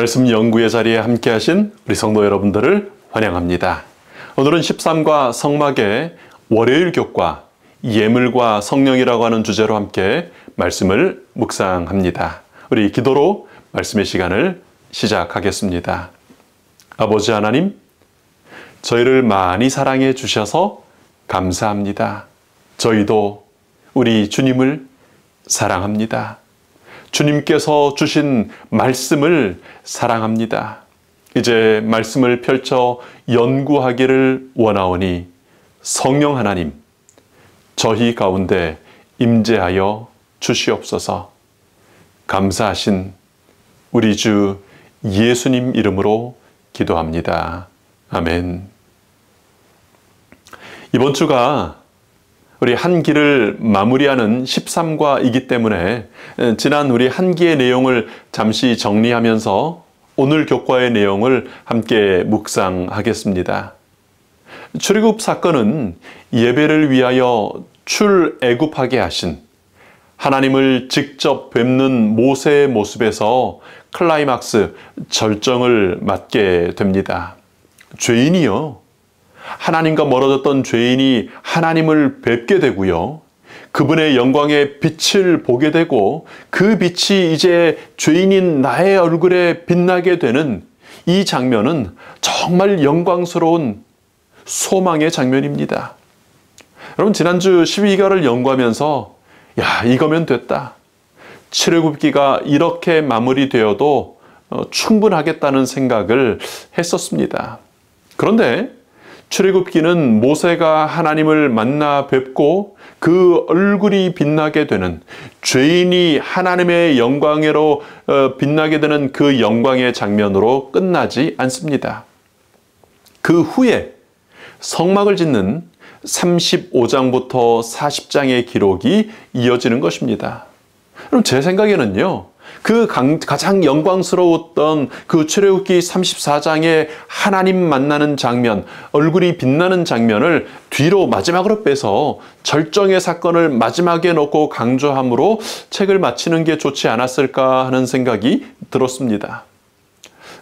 말씀 연구의 자리에 함께 하신 우리 성도 여러분들을 환영합니다. 오늘은 13과 성막의 월요일 교과 예물과 성령이라고 하는 주제로 함께 말씀을 묵상합니다. 우리 기도로 말씀의 시간을 시작하겠습니다. 아버지 하나님, 저희를 많이 사랑해 주셔서 감사합니다. 저희도 우리 주님을 사랑합니다. 주님께서 주신 말씀을 사랑합니다. 이제 말씀을 펼쳐 연구하기를 원하오니 성령 하나님, 저희 가운데 임재하여 주시옵소서. 감사하신 우리 주 예수님 이름으로 기도합니다. 아멘. 이번 주가 우리 한 기를 마무리하는 13과이기 때문에 지난 우리 한 기의 내용을 잠시 정리하면서 오늘 교과의 내용을 함께 묵상하겠습니다. 출애굽 사건은 예배를 위하여 출애굽하게 하신 하나님을 직접 뵙는 모세의 모습에서 클라이막스 절정을 맞게 됩니다. 죄인이요, 하나님과 멀어졌던 죄인이 하나님을 뵙게 되고요, 그분의 영광의 빛을 보게 되고 그 빛이 이제 죄인인 나의 얼굴에 빛나게 되는 이 장면은 정말 영광스러운 소망의 장면입니다. 여러분, 지난주 12가를 연구하면서 이거면 됐다, 출애굽기가 이렇게 마무리되어도 충분하겠다는 생각을 했었습니다. 그런데 출애굽기는 모세가 하나님을 만나 뵙고 그 얼굴이 빛나게 되는, 죄인이 하나님의 영광으로 빛나게 되는 그 영광의 장면으로 끝나지 않습니다. 그 후에 성막을 짓는 35장부터 40장의 기록이 이어지는 것입니다. 그럼 제 생각에는요, 그 가장 영광스러웠던 그 출애굽기 34장의 하나님 만나는 장면, 얼굴이 빛나는 장면을 뒤로 마지막으로 빼서 절정의 사건을 마지막에 놓고 강조함으로 책을 마치는 게 좋지 않았을까 하는 생각이 들었습니다.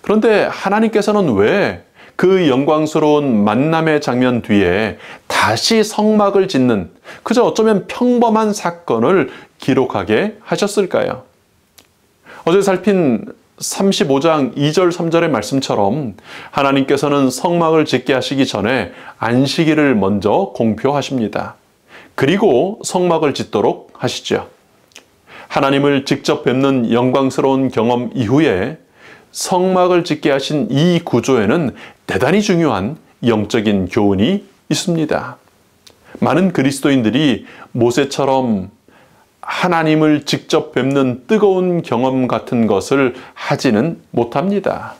그런데 하나님께서는 왜 그 영광스러운 만남의 장면 뒤에 다시 성막을 짓는, 그저 어쩌면 평범한 사건을 기록하게 하셨을까요? 어제 살핀 35장 2절 3절의 말씀처럼 하나님께서는 성막을 짓게 하시기 전에 안식일을 먼저 공표하십니다. 그리고 성막을 짓도록 하시죠. 하나님을 직접 뵙는 영광스러운 경험 이후에 성막을 짓게 하신 이 구조에는 대단히 중요한 영적인 교훈이 있습니다. 많은 그리스도인들이 모세처럼 하나님을 직접 뵙는 뜨거운 경험 같은 것을 하지는 못합니다.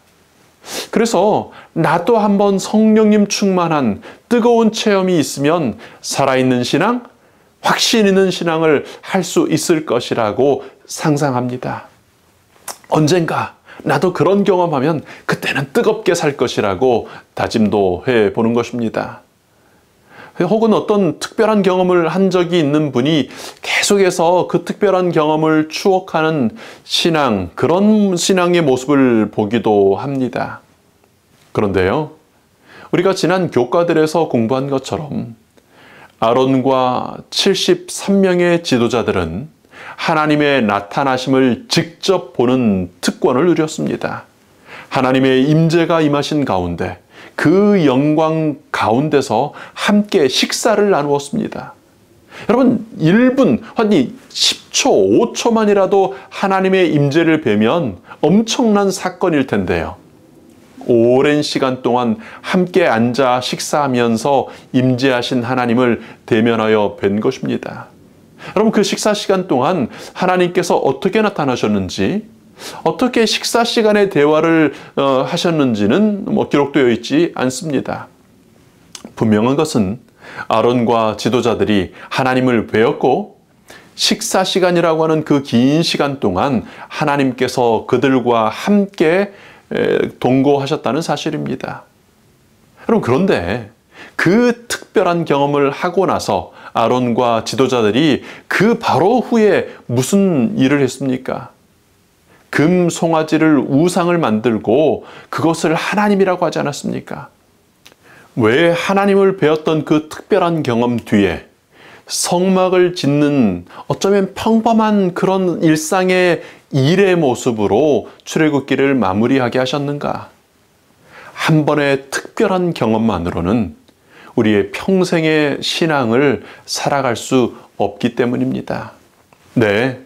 그래서 나도 한번 성령님 충만한 뜨거운 체험이 있으면 살아있는 신앙, 확신 있는 신앙을 할 수 있을 것이라고 상상합니다. 언젠가 나도 그런 경험하면 그때는 뜨겁게 살 것이라고 다짐도 해보는 것입니다. 혹은 어떤 특별한 경험을 한 적이 있는 분이 계속해서 그 특별한 경험을 추억하는 신앙, 그런 신앙의 모습을 보기도 합니다. 그런데요, 우리가 지난 교과들에서 공부한 것처럼 아론과 73명의 지도자들은 하나님의 나타나심을 직접 보는 특권을 누렸습니다. 하나님의 임재가 임하신 가운데 그 영광 가운데서 함께 식사를 나누었습니다. 여러분, 1분, 아니 10초, 5초만이라도 하나님의 임재를 뵈면 엄청난 사건일 텐데요. 오랜 시간 동안 함께 앉아 식사하면서 임재하신 하나님을 대면하여 뵌 것입니다. 여러분, 그 식사 시간 동안 하나님께서 어떻게 나타나셨는지, 어떻게 식사 시간에 대화를 하셨는지는 기록되어 있지 않습니다. 분명한 것은 아론과 지도자들이 하나님을 배웠고 식사 시간이라고 하는 그 긴 시간 동안 하나님께서 그들과 함께 동거하셨다는 사실입니다. 여러분, 그런데 그 특별한 경험을 하고 나서 아론과 지도자들이 그 바로 후에 무슨 일을 했습니까? 금 송아지를 우상을 만들고 그것을 하나님이라고 하지 않았습니까? 왜 하나님을 배웠던 그 특별한 경험 뒤에 성막을 짓는 어쩌면 평범한 그런 일상의 일의 모습으로 출애굽기를 마무리하게 하셨는가? 한 번의 특별한 경험만으로는 우리의 평생의 신앙을 살아갈 수 없기 때문입니다. 네,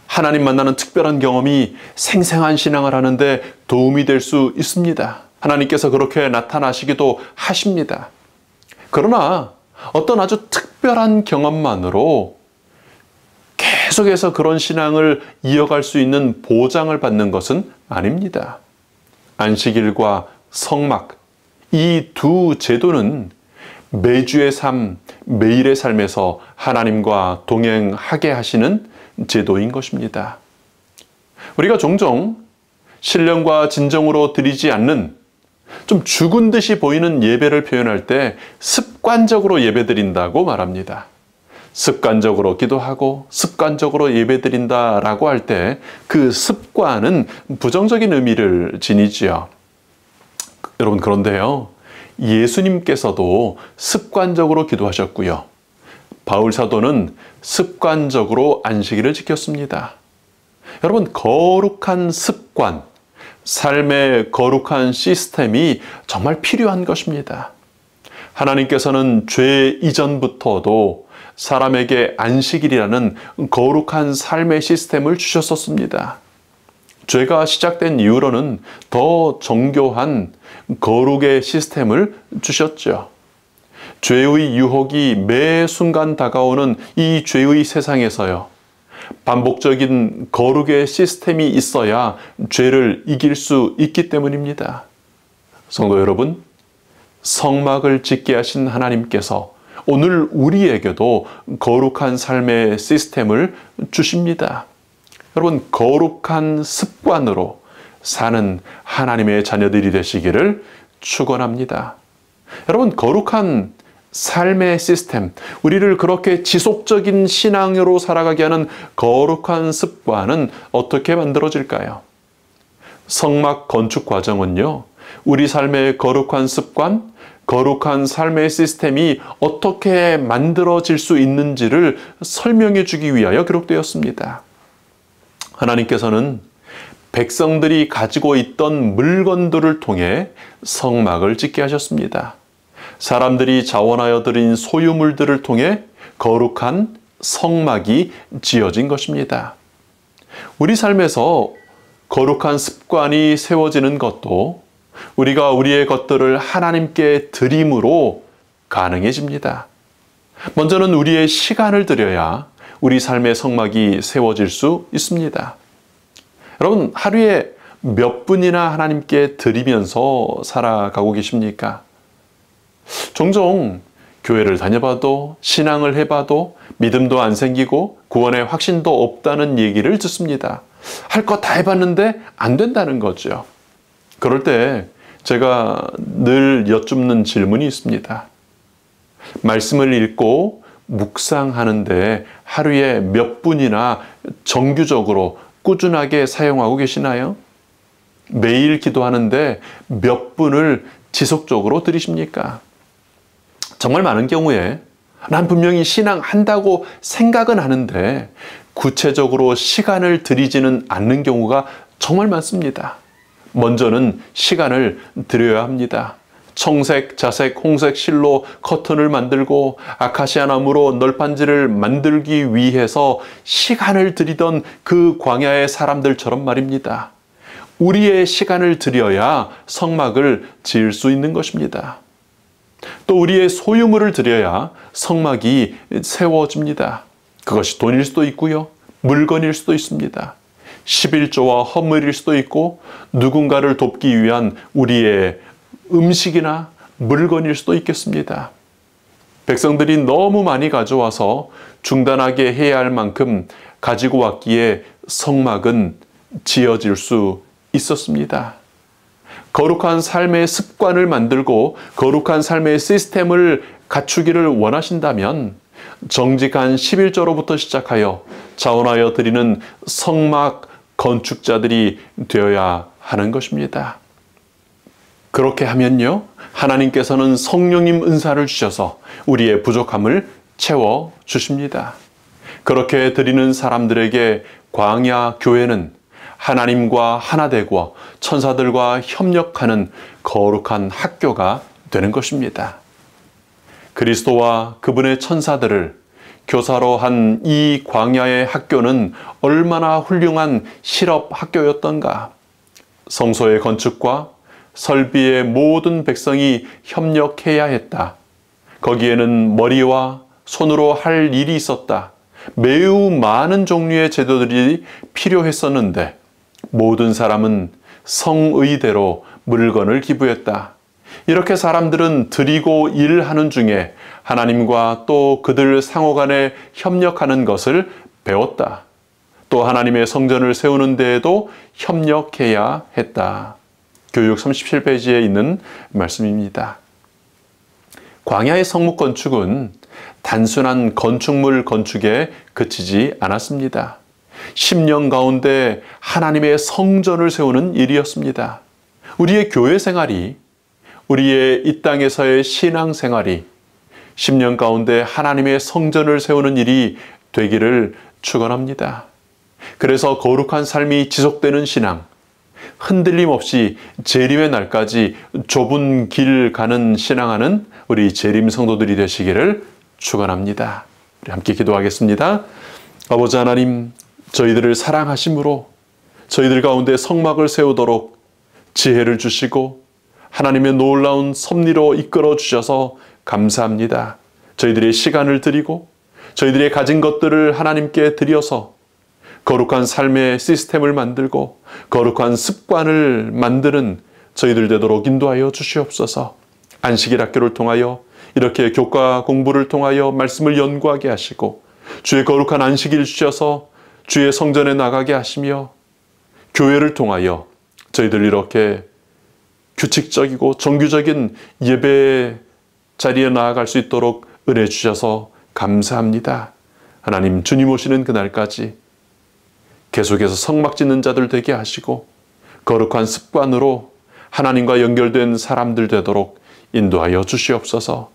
하나님 만나는 특별한 경험이 생생한 신앙을 하는데 도움이 될 수 있습니다. 하나님께서 그렇게 나타나시기도 하십니다. 그러나 어떤 아주 특별한 경험만으로 계속해서 그런 신앙을 이어갈 수 있는 보장을 받는 것은 아닙니다. 안식일과 성막, 이 두 제도는 매주의 삶, 매일의 삶에서 하나님과 동행하게 하시는 제도인 것입니다. 우리가 종종 신령과 진정으로 드리지 않는 좀 죽은 듯이 보이는 예배를 표현할 때 습관적으로 예배드린다고 말합니다. 습관적으로 기도하고 습관적으로 예배드린다라고 할 때 그 습관은 부정적인 의미를 지니지요. 여러분, 그런데요, 예수님께서도 습관적으로 기도하셨고요. 바울 사도는 습관적으로 안식일을 지켰습니다. 여러분, 거룩한 습관, 삶의 거룩한 시스템이 정말 필요한 것입니다. 하나님께서는 죄 이전부터도 사람에게 안식일이라는 거룩한 삶의 시스템을 주셨었습니다. 죄가 시작된 이후로는 더 정교한 거룩의 시스템을 주셨죠. 죄의 유혹이 매 순간 다가오는 이 죄의 세상에서요, 반복적인 거룩의 시스템이 있어야 죄를 이길 수 있기 때문입니다. 성도 여러분, 성막을 짓게 하신 하나님께서 오늘 우리에게도 거룩한 삶의 시스템을 주십니다. 여러분, 거룩한 습관으로 사는 하나님의 자녀들이 되시기를 축원합니다. 여러분, 거룩한 삶의 시스템, 우리를 그렇게 지속적인 신앙으로 살아가게 하는 거룩한 습관은 어떻게 만들어질까요? 성막 건축 과정은요, 우리 삶의 거룩한 습관, 거룩한 삶의 시스템이 어떻게 만들어질 수 있는지를 설명해 주기 위하여 기록되었습니다. 하나님께서는 백성들이 가지고 있던 물건들을 통해 성막을 짓게 하셨습니다. 사람들이 자원하여 드린 소유물들을 통해 거룩한 성막이 지어진 것입니다. 우리 삶에서 거룩한 습관이 세워지는 것도 우리가 우리의 것들을 하나님께 드림으로 가능해집니다. 먼저는 우리의 시간을 들여야 우리 삶의 성막이 세워질 수 있습니다. 여러분, 하루에 몇 분이나 하나님께 드리면서 살아가고 계십니까? 종종 교회를 다녀봐도 신앙을 해봐도 믿음도 안 생기고 구원의 확신도 없다는 얘기를 듣습니다. 할 거 다 해봤는데 안 된다는 거죠. 그럴 때 제가 늘 여쭙는 질문이 있습니다. 말씀을 읽고 묵상하는데 하루에 몇 분이나 정규적으로 꾸준하게 사용하고 계시나요? 매일 기도하는데 몇 분을 지속적으로 드리십니까? 정말 많은 경우에 난 분명히 신앙한다고 생각은 하는데 구체적으로 시간을 들이지는 않는 경우가 정말 많습니다. 먼저는 시간을 들여야 합니다. 청색, 자색, 홍색 실로 커튼을 만들고 아카시아 나무로 널판지를 만들기 위해서 시간을 들이던 그 광야의 사람들처럼 말입니다. 우리의 시간을 들여야 성막을 지을 수 있는 것입니다. 또 우리의 소유물을 들여야 성막이 세워집니다. 그것이 돈일 수도 있고요, 물건일 수도 있습니다. 11조와 헌물일 수도 있고 누군가를 돕기 위한 우리의 음식이나 물건일 수도 있겠습니다. 백성들이 너무 많이 가져와서 중단하게 해야 할 만큼 가지고 왔기에 성막은 지어질 수 있었습니다. 거룩한 삶의 습관을 만들고 거룩한 삶의 시스템을 갖추기를 원하신다면 정직한 11조로부터 시작하여 자원하여 드리는 성막 건축자들이 되어야 하는 것입니다. 그렇게 하면요, 하나님께서는 성령님 은사를 주셔서 우리의 부족함을 채워 주십니다. 그렇게 드리는 사람들에게 광야 교회는 하나님과 하나 되고 천사들과 협력하는 거룩한 학교가 되는 것입니다. 그리스도와 그분의 천사들을 교사로 한 이 광야의 학교는 얼마나 훌륭한 실업 학교였던가. 성소의 건축과 설비의 모든 백성이 협력해야 했다. 거기에는 머리와 손으로 할 일이 있었다. 매우 많은 종류의 제도들이 필요했었는데 모든 사람은 성의대로 물건을 기부했다. 이렇게 사람들은 드리고 일하는 중에 하나님과 또 그들 상호간에 협력하는 것을 배웠다. 또 하나님의 성전을 세우는 데에도 협력해야 했다. 교육 37페이지에 있는 말씀입니다. 광야의 성문 건축은 단순한 건축물 건축에 그치지 않았습니다. 10년 가운데 하나님의 성전을 세우는 일이었습니다. 우리의 교회 생활이, 우리의 이 땅에서의 신앙 생활이 10년 가운데 하나님의 성전을 세우는 일이 되기를 축원합니다. 그래서 거룩한 삶이 지속되는 신앙, 흔들림 없이 재림의 날까지 좁은 길 가는 신앙하는 우리 재림 성도들이 되시기를 축원합니다. 우리 함께 기도하겠습니다. 아버지 하나님, 저희들을 사랑하심으로 저희들 가운데 성막을 세우도록 지혜를 주시고 하나님의 놀라운 섭리로 이끌어 주셔서 감사합니다. 저희들의 시간을 드리고 저희들의 가진 것들을 하나님께 드려서 거룩한 삶의 시스템을 만들고 거룩한 습관을 만드는 저희들 되도록 인도하여 주시옵소서. 안식일 학교를 통하여 이렇게 교과 공부를 통하여 말씀을 연구하게 하시고 주의 거룩한 안식일 주셔서 주의 성전에 나가게 하시며 교회를 통하여 저희들 이렇게 규칙적이고 정규적인 예배 자리에 나아갈 수 있도록 은혜 주셔서 감사합니다. 하나님, 주님 오시는 그날까지 계속해서 성막 짓는 자들 되게 하시고 거룩한 습관으로 하나님과 연결된 사람들 되도록 인도하여 주시옵소서.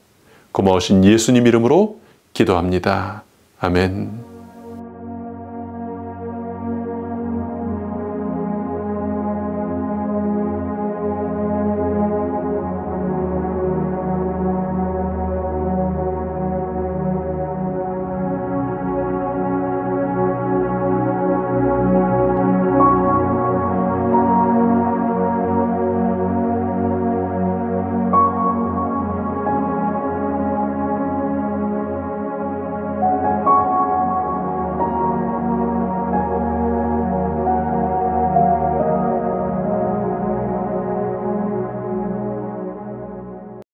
고마우신 예수님 이름으로 기도합니다. 아멘.